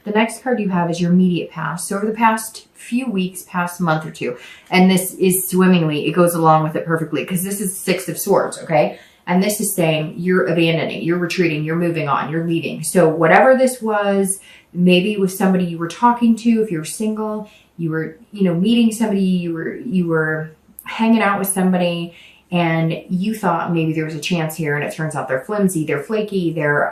The next card you have is your immediate past. So over the past few weeks, past month or two, and this is swimmingly, it goes along with it perfectly because this is Six of Swords, okay? And this is saying you're abandoning, you're retreating, you're moving on, you're leaving. So whatever this was, maybe it was somebody you were talking to, if you're single, you were, meeting somebody, you were hanging out with somebody, and you thought maybe there was a chance here, and it turns out they're flimsy, they're flaky, they're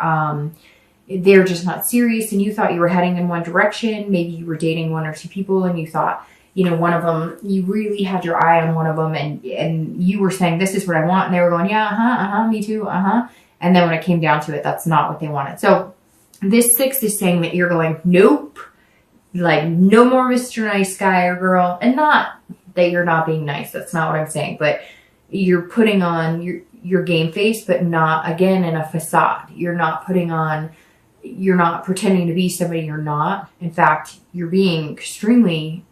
just not serious, and you thought you were heading in one direction. Maybe you were dating one or two people, and you thought, one of them, you really had your eye on one of them, and you were saying, this is what I want, and they were going, yeah, me too, and then when it came down to it, that's not what they wanted. So this six is saying that you're going, nope, like no more Mr. Nice Guy or girl, and not that you're not being nice, that's not what I'm saying, but you're putting on your game face, but not, again, in a facade. You're not pretending to be somebody you're not. In fact, you're being extremely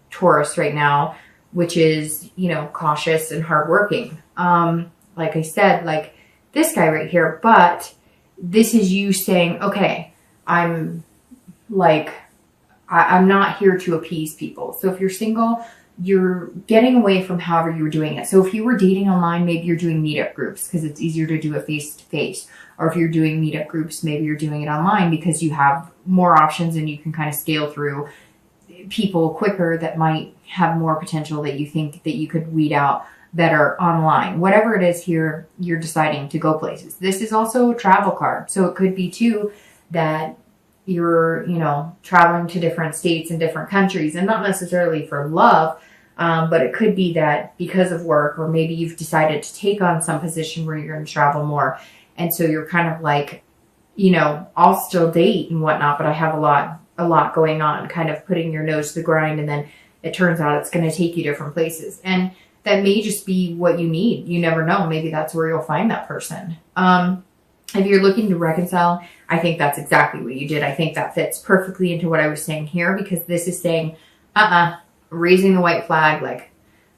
Taurus right now, which is, cautious and hardworking. Like I said, like this guy right here, but this is you saying, okay, I'm not here to appease people. So if you're single, you're getting away from however you were doing it. So if you were dating online, maybe you're doing meetup groups because it's easier to do it face-to-face. Or if you're doing meetup groups, maybe you're doing it online because you have more options and you can kind of scale through people quicker that might have more potential that you think that you could weed out better online. Whatever it is here, you're deciding to go places. This is also a travel card. So it could be too that you're, traveling to different states and different countries, and not necessarily for love, but it could be that because of work, or maybe you've decided to take on some position where you're going to travel more. And so you're kind of like, I'll still date and whatnot, but I have a lot going on, kind of putting your nose to the grind. And then it turns out it's going to take you different places. And that may just be what you need. You never know. Maybe that's where you'll find that person. If you're looking to reconcile, I think that's exactly what you did. I think that fits perfectly into what I was saying here, because this is saying, raising the white flag, like,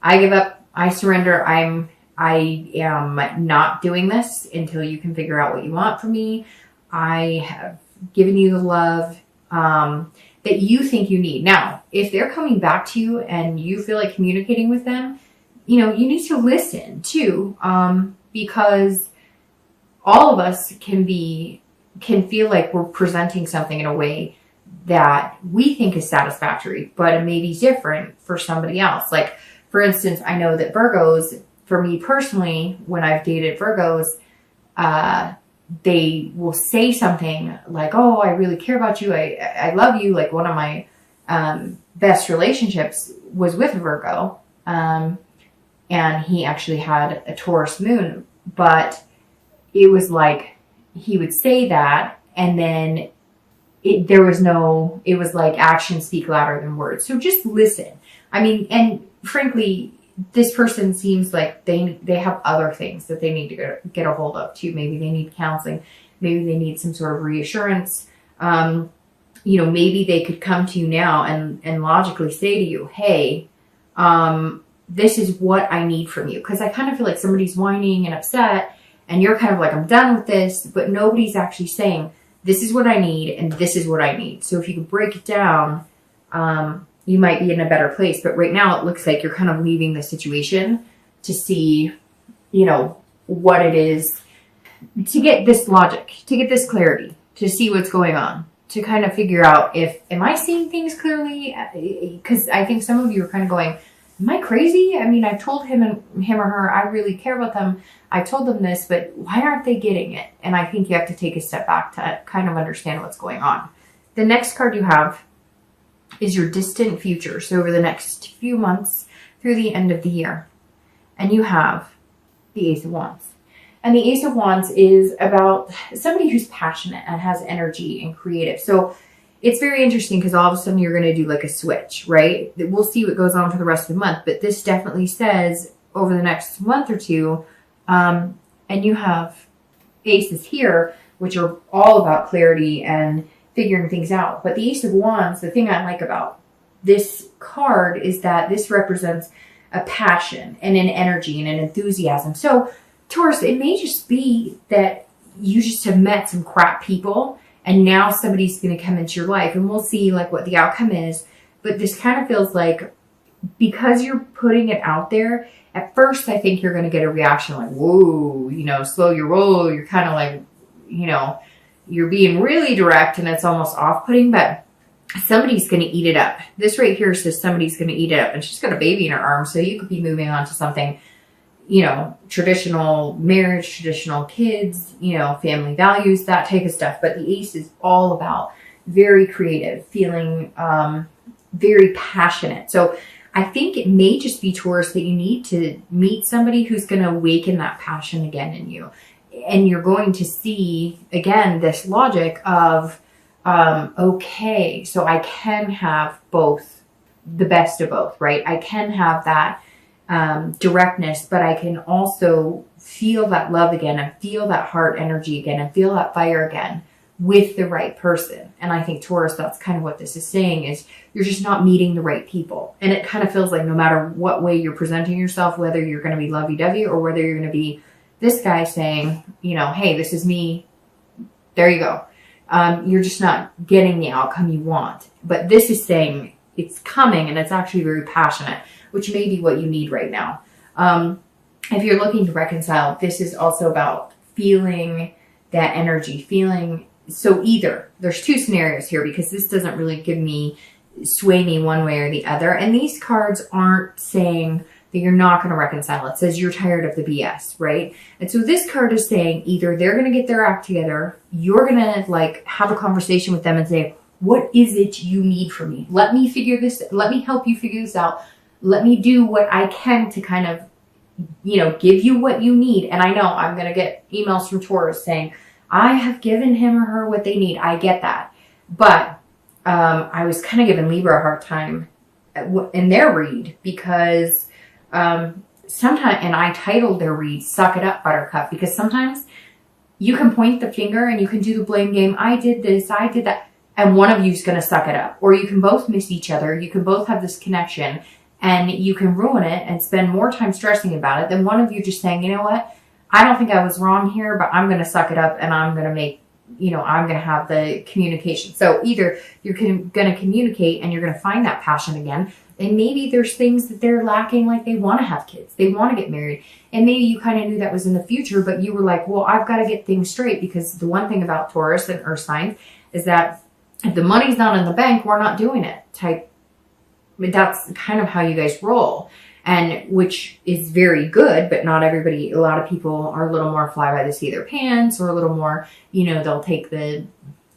I give up, I surrender, I am not doing this until you can figure out what you want from me. I have given you the love that you think you need. Now, if they're coming back to you and you feel like communicating with them, you need to listen too, because all of us can feel like we're presenting something in a way that we think is satisfactory, but it may be different for somebody else. Like, for instance, I know that Virgos, for me personally, when I've dated Virgos, they will say something like, oh, I really care about you. I love you. Like, one of my best relationships was with a Virgo. And he actually had a Taurus moon, but it was like, he would say that, and then it was like actions speak louder than words. So just listen. I mean, and frankly, this person seems like they have other things that they need to get a hold of too. Maybe they need counseling. Maybe they need some sort of reassurance. Maybe they could come to you now and logically say to you, hey, this is what I need from you. Because I kind of feel like somebody's whining and upset, and you're kind of like, I'm done with this, but nobody's actually saying, this is what I need, and this is what I need. So if you could break it down, you might be in a better place. But right now it looks like you're kind of leaving the situation to see, what it is, to get this logic, to get this clarity, to see what's going on, to kind of figure out am I seeing things clearly? Because I think some of you are kind of going, am I crazy? I mean, I've told him or her, I really care about them. I told them this, but why aren't they getting it? And I think you have to take a step back to kind of understand what's going on. The next card you have is your distant future. So over the next few months through the end of the year. And you have the Ace of Wands. And the Ace of Wands is about somebody who's passionate and has energy and creative. So it's very interesting because all of a sudden you're going to do like a switch, right? We'll see what goes on for the rest of the month. But this definitely says over the next month or two, and you have aces here, which are all about clarity and figuring things out. But the Ace of Wands, the thing I like about this card is that this represents a passion and an energy and an enthusiasm. So Taurus, it may just be that you just have met some crap people And now somebody's going to come into your life, and we'll see like what the outcome is. But this kind of feels like, because you're putting it out there, at first I think you're going to get a reaction like, whoa, you know, slow your roll. You're kind of like, you know, you're being really direct and it's almost off-putting, but somebody's going to eat it up. This right here says somebody's going to eat it up, and she's got a baby in her arms. So you could be moving on to something, you know, traditional marriage, traditional kids, you know, family values, that type of stuff. But the ace is all about very creative, feeling very passionate. So I think it may just be, Taurus, that you need to meet somebody who's going to awaken that passion again in you. And you're going to see, again, this logic of, okay, so I can have both, the best of both, right? I can have that directness, but I can also feel that love again and feel that heart energy again and feel that fire again with the right person. And I think, Taurus, that's kind of what this is saying, is you're just not meeting the right people. And it kind of feels like no matter what way you're presenting yourself, whether you're going to be lovey-dovey or whether you're going to be this guy saying, you know, hey, this is me, there you go. You're just not getting the outcome you want. But this is saying it's coming, and it's actually very passionate, which may be what you need right now. If you're looking to reconcile, this is also about feeling that energy, feeling. So either, there's two scenarios here, because this doesn't really sway me one way or the other. And these cards aren't saying that you're not going to reconcile. It says you're tired of the BS, right? And so this card is saying either they're going to get their act together, you're going to like have a conversation with them and say, what is it you need from me? Let me help you figure this out. Let me do what I can to kind of, you know, give you what you need. And I know I'm going to get emails from Taurus saying, I have given him or her what they need. I get that. But I was kind of giving Libra a hard time in their read, because sometimes, and I titled their read, Suck It Up, Buttercup, because sometimes you can point the finger and you can do the blame game. I did this, I did that. And one of you is going to suck it up. Or you can both miss each other. You can both have this connection, and you can ruin it and spend more time stressing about it than one of you just saying, you know what? I don't think I was wrong here, but I'm going to suck it up, and I'm going to make, you know, I'm going to have the communication. So either you're going to communicate and you're going to find that passion again. And maybe there's things that they're lacking, like they want to have kids, they want to get married. And maybe you kind of knew that was in the future, but you were like, well, I've got to get things straight, because the one thing about Taurus and Earth signs is that if the money's not in the bank, we're not doing it type. That's kind of how you guys roll. And which is very good, but not everybody. A lot of people are a little more fly by the seat of their pants, or a little more, you know, they'll take the,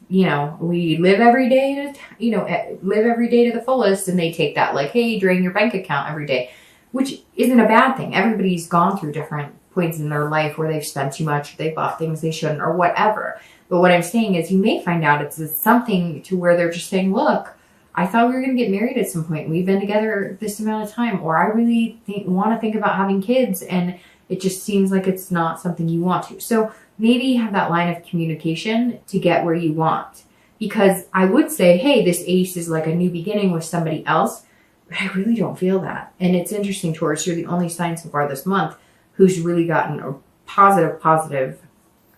you know, we live every day to the fullest, and they take that like, hey, drain your bank account every day, which isn't a bad thing. Everybody's gone through different points in their life where they've spent too much, they bought things they shouldn't, or whatever. But what I'm saying is, you may find out it's something to where they're just saying, look, I thought we were going to get married at some point. We've been together this amount of time, or I really want to think about having kids, and it just seems like it's not something you want to. So maybe have that line of communication to get where you want. Because I would say, hey, this ace is like a new beginning with somebody else, but I really don't feel that. And it's interesting, Taurus, you're the only sign so far this month who's really gotten a positive,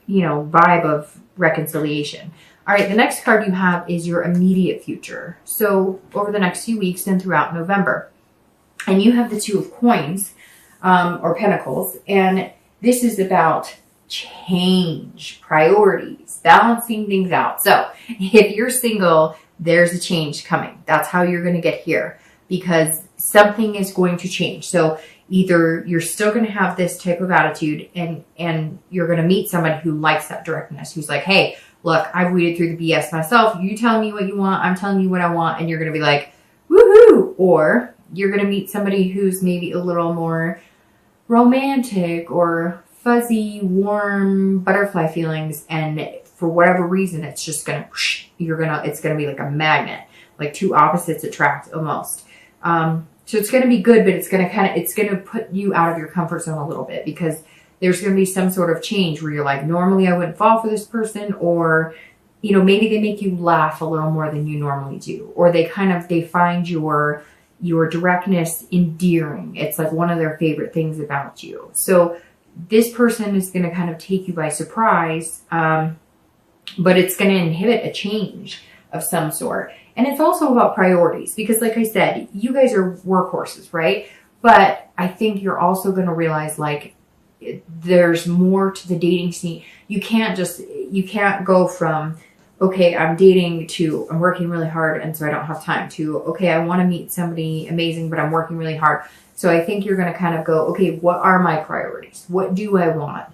you know, vibe of reconciliation. All right, the next card you have is your immediate future. So over the next few weeks and throughout November. And you have the Two of Coins, or Pentacles. And this is about change, priorities, balancing things out. So if you're single, there's a change coming. That's how you're going to get here, because something is going to change. So either you're still going to have this type of attitude, and you're going to meet somebody who likes that directness, who's like, hey, look, I've weeded through the BS myself. You tell me what you want. I'm telling you what I want. And you're going to be like, woohoo. Or you're going to meet somebody who's maybe a little more romantic or fuzzy, warm, butterfly feelings. And for whatever reason, it's just going to, it's going to be like a magnet, like two opposites attract almost. So it's going to be good, but it's going to put you out of your comfort zone a little bit, because there's going to be some sort of change where you're like, normally I wouldn't fall for this person, or, you know, maybe they make you laugh a little more than you normally do, or they find your directness endearing. It's like one of their favorite things about you. So this person is going to kind of take you by surprise, but it's going to inhibit a change of some sort. And it's also about priorities, because like I said, you guys are workhorses, right? But I think you're also going to realize, like, there's more to the dating scene. You can't go from, okay, I'm dating, to I'm working really hard and so I don't have time, to, okay, I want to meet somebody amazing, but I'm working really hard. So I think you're going to kind of go, okay, what are my priorities? What do I want?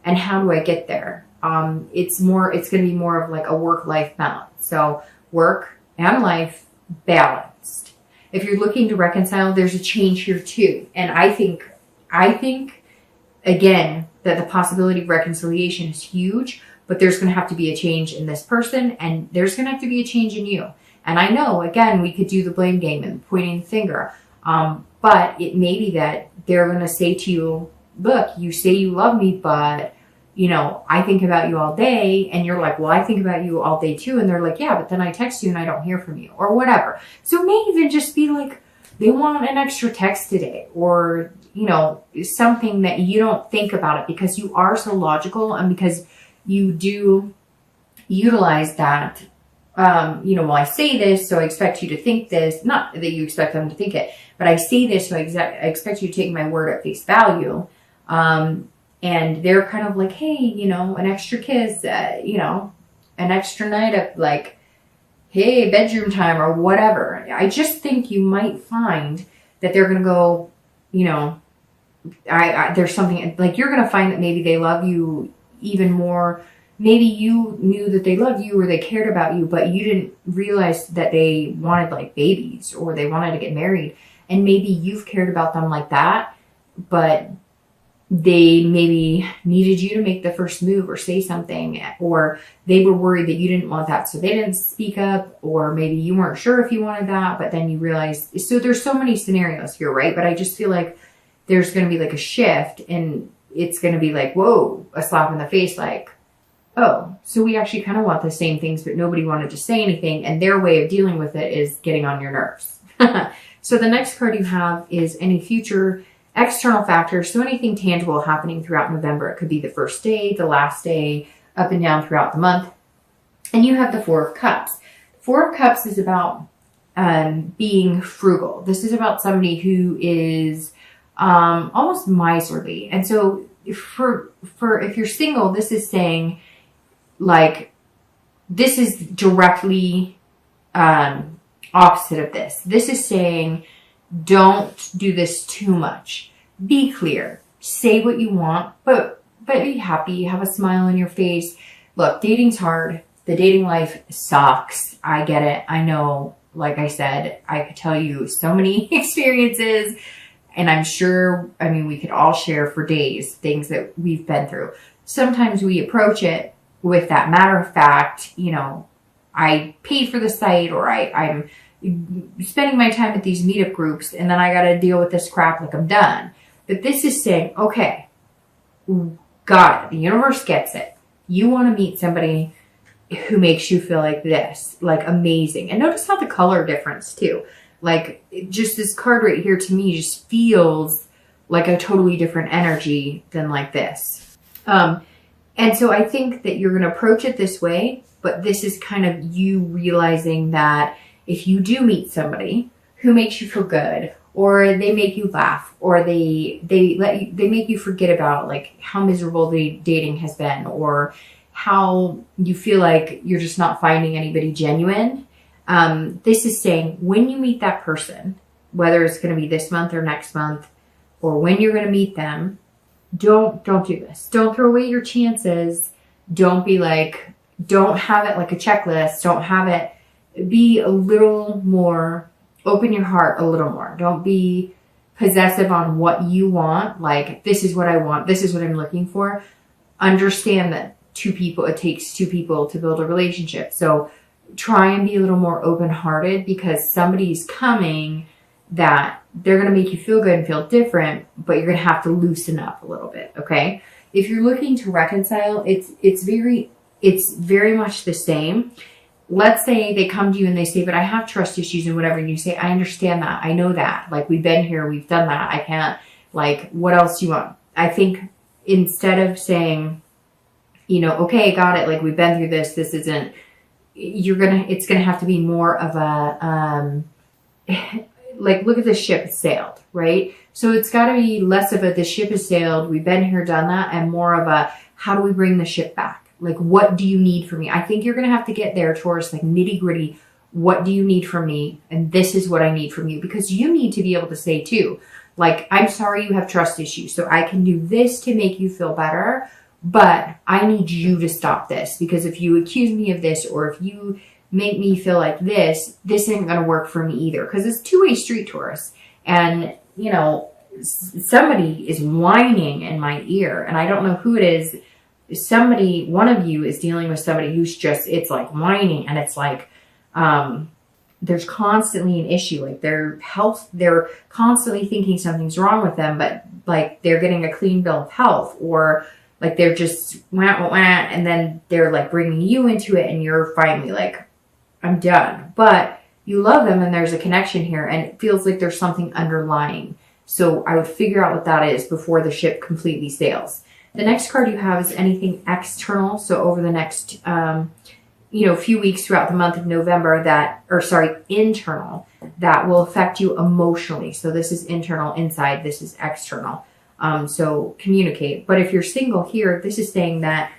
And how do I get there? It's going to be more of like a work-life balance. So work and life balanced. If you're looking to reconcile, there's a change here too. And I think again, that the possibility of reconciliation is huge, but there's going to have to be a change in this person, and there's going to have to be a change in you. And I know, again, we could do the blame game and pointing the finger. But it may be that they're going to say to you, look, you say you love me, but you know, I think about you all day. And you're like, well, I think about you all day too. And they're like, yeah, but then I text you and I don't hear from you, or whatever. So it may even just be like, they want an extra text today, or, you know, something that you don't think about it because you are so logical, and because you do utilize that, you know, well, I say this, so I expect you to think this. Not that you expect them to think it, but I say this, so I expect you to take my word at face value. And they're kind of like, hey, you know, an extra kiss, you know, an extra night of like, hey, bedroom time or whatever. I just think you might find that they're going to go, you know, there's something like, you're going to find that maybe they love you even more. Maybe you knew that they loved you or they cared about you, but you didn't realize that they wanted like babies or they wanted to get married. And maybe you've cared about them like that, but they maybe needed you to make the first move or say something, or they were worried that you didn't want that, so they didn't speak up, or maybe you weren't sure if you wanted that, but then you realized. So there's so many scenarios here, right? But I just feel like there's going to be like a shift, and it's going to be like, whoa, a slap in the face, like, oh, so we actually kind of want the same things, but nobody wanted to say anything, and their way of dealing with it is getting on your nerves. So the next card you have is any future external factors. So anything tangible happening throughout November. It could be the first day, the last day, up and down throughout the month. And you have the Four of Cups. Four of Cups is about being frugal. This is about somebody who is almost miserly. And so for if you're single, this is saying, like, this is directly opposite of this. This is saying, don't do this too much. Be clear. Say what you want, but be happy. Have a smile on your face. Look, dating's hard. The dating life sucks. I get it. I know, like I said, I could tell you so many experiences, and I'm sure, I mean, we could all share for days things that we've been through. Sometimes we approach it with that matter of fact, you know, I paid for the site, or I'm spending my time at these meetup groups, and then I got to deal with this crap, like I'm done. But this is saying, okay, got it. The universe gets it. You want to meet somebody who makes you feel like this, like amazing. And notice how the color difference too. Like, just this card right here to me just feels like a totally different energy than like this. And so I think that you're going to approach it this way, but this is kind of you realizing that if you do meet somebody who makes you feel good, or they make you laugh, or they make you forget about like how miserable the dating has been, or how you feel like you're just not finding anybody genuine. This is saying, when you meet that person, whether it's going to be this month or next month, or when you're going to meet them, don't do this. Don't throw away your chances. Don't be like, don't have it like a checklist. Don't have it. Be a little more, open your heart a little more. Don't be possessive on what you want. Like, this is what I want. This is what I'm looking for. Understand that it takes two people to build a relationship. So try and be a little more open-hearted, because somebody's coming that they're going to make you feel good and feel different, but you're going to have to loosen up a little bit. Okay. If you're looking to reconcile, it's very much the same. Let's say they come to you and they say, but I have trust issues and whatever. And you say, I understand that. I know that. Like, we've been here. We've done that. I can't, like, what else do you want? I think instead of saying, okay, got it. Like, we've been through this. This isn't, it's going to have to be more of a, like, look at the ship sailed, right? So it's got to be less of a, the ship has sailed, we've been here, done that, and more of a, how do we bring the ship back? Like, what do you need from me? I think you're going to have to get there, Taurus, like nitty gritty. What do you need from me? And this is what I need from you, because you need to be able to say too, like, I'm sorry you have trust issues, so I can do this to make you feel better, but I need you to stop this, because if you accuse me of this, or if you make me feel like this ain't gonna work for me either. Because it's two-way street, Taurus. And, somebody is whining in my ear, and I don't know who it is. Somebody, one of you is dealing with somebody who's just, it's like whining, and it's like, there's constantly an issue. Like, their health, they're constantly thinking something's wrong with them, but like they're getting a clean bill of health, or like they're just wah, wah, wah, and then they're like bringing you into it, and you're finally like, I'm done. But you love them, and there's a connection here, and it feels like there's something underlying. So I would figure out what that is before the ship completely sails. The next card you have is anything external. So over the next, few weeks throughout the month of November internal, that will affect you emotionally. So this is internal, inside, this is external. So communicate. But if you're single here, this is saying that,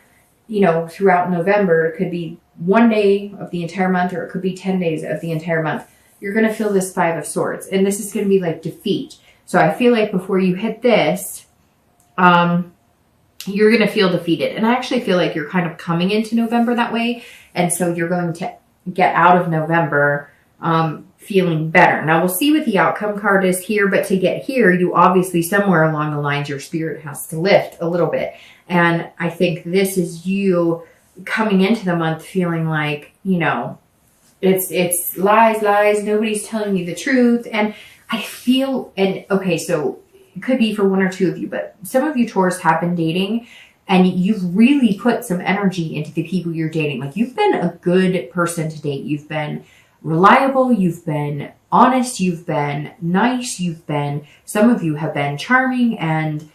throughout November, it could be 1 day of the entire month, or it could be 10 days of the entire month. You're going to feel this Five of Swords, and this is going to be like defeat. So I feel like before you hit this, you're going to feel defeated. And I actually feel like you're kind of coming into November that way. And so you're going to get out of November feeling better. Now we'll see what the outcome card is here, but to get here, you obviously, somewhere along the lines, your spirit has to lift a little bit. And I think this is you coming into the month feeling like, it's lies, nobody's telling you the truth. And I feel, okay, so it could be for one or two of you, but some of you Taurus have been dating, and you've really put some energy into the people you're dating. Like, you've been a good person to date. You've been reliable. You've been honest. You've been nice. Some of you have been charming and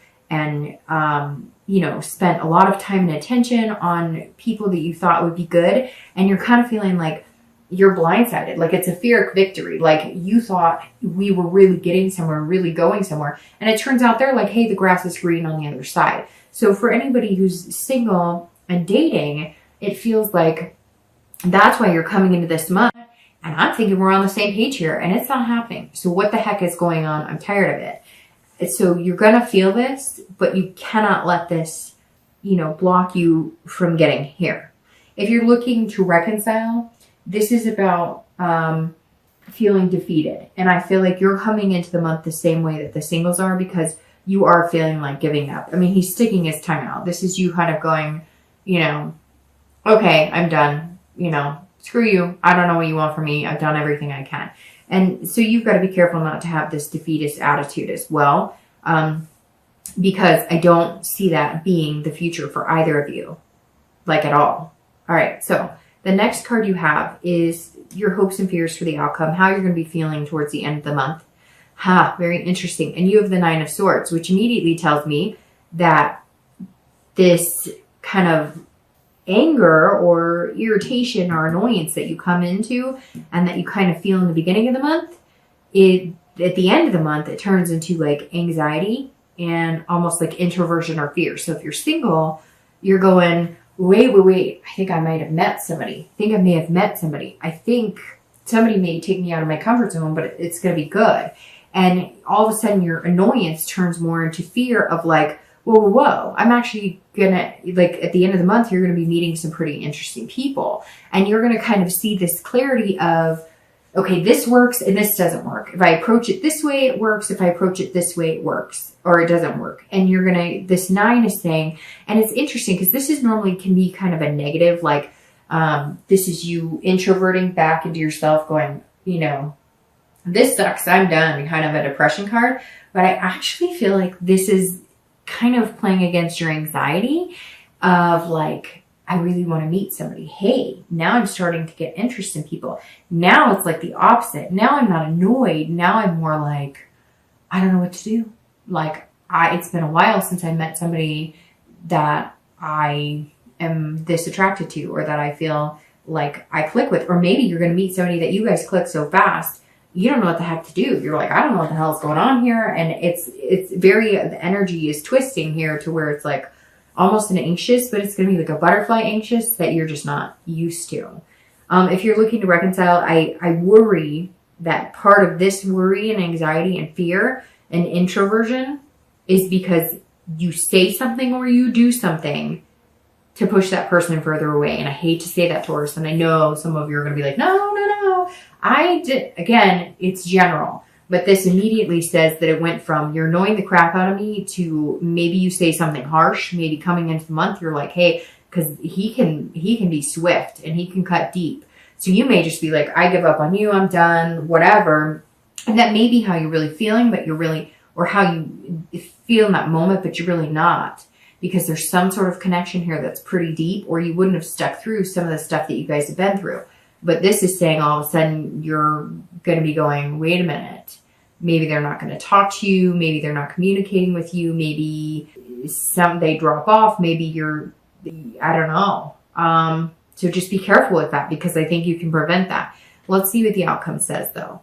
spent a lot of time and attention on people that you thought would be good. And you're kind of feeling like you're blindsided. Like, it's a Pyrrhic victory. Like, you thought we were really getting somewhere, really going somewhere. And it turns out they're like, hey, the grass is green on the other side. So for anybody who's single and dating, it feels like that's why you're coming into this month. And I'm thinking we're on the same page here, and it's not happening. So what the heck is going on? I'm tired of it. So you're going to feel this, but you cannot let this, block you from getting here. If you're looking to reconcile, this is about feeling defeated. And I feel like you're coming into the month the same way that the singles are, because you are feeling like giving up. I mean, he's sticking his tongue out. This is you kind of going, okay, I'm done. Screw you. I don't know what you want from me. I've done everything I can. And so you've got to be careful not to have this defeatist attitude as well, because I don't see that being the future for either of you, like, at all. All right, so the next card you have is your hopes and fears for the outcome, how you're going to be feeling towards the end of the month. Very interesting. And you have the Nine of Swords, which immediately tells me that this kind of anger or irritation or annoyance that you come into and that you kind of feel in the beginning of the month, at the end of the month, it turns into like anxiety and almost like introversion or fear. So if you're single, you're going, wait, I think I might have met somebody. I think somebody may take me out of my comfort zone, but it's going to be good. And all of a sudden your annoyance turns more into fear of like, whoa, I'm actually gonna, like, at the end of the month, you're gonna be meeting some pretty interesting people. And you're gonna kind of see this clarity of, okay, this works and this doesn't work. If I approach it this way, it works. If I approach it this way, it works, or it doesn't work. And you're gonna, this 9 is saying, and it's interesting because this is normally can be kind of a negative, like, this is you introverting back into yourself going, this sucks, I'm done, kind of a depression card. But I actually feel like this is kind of playing against your anxiety of like, I really want to meet somebody. Hey, now I'm starting to get interest in people. Now it's like the opposite. Now I'm not annoyed. Now I'm more like, I don't know what to do. Like, it's been a while since I met somebody that I am this attracted to, or that I feel like I click with. Or maybe you're going to meet somebody that you guys click so fast, you don't know what the heck to do. You're like, I don't know what the hell is going on here. And it's very, the energy is twisting here to where it's like almost an anxious, but it's going to be like a butterfly anxious that you're just not used to. If you're looking to reconcile, I worry that part of this worry and anxiety and fear and introversion is because you say something or you do something to push that person further away. And I hate to say that, Taurus, and I know some of you are going to be like, no. Again, it's general. But this immediately says that it went from you're annoying the crap out of me to maybe you say something harsh. Maybe coming into the month, you're like, hey, because he can be swift and he can cut deep. So you may just be like, I give up on you. I'm done, whatever. And that may be how you're really feeling, but you're really, or how you feel in that moment, but you're really not. Because there's some sort of connection here that's pretty deep, or you wouldn't have stuck through some of the stuff that you guys have been through. But this is saying all of a sudden you're going to be going, wait a minute. Maybe they're not going to talk to you. Maybe they're not communicating with you. Maybe they drop off. Maybe I don't know. So just be careful with that, because I think you can prevent that. Let's see what the outcome says though.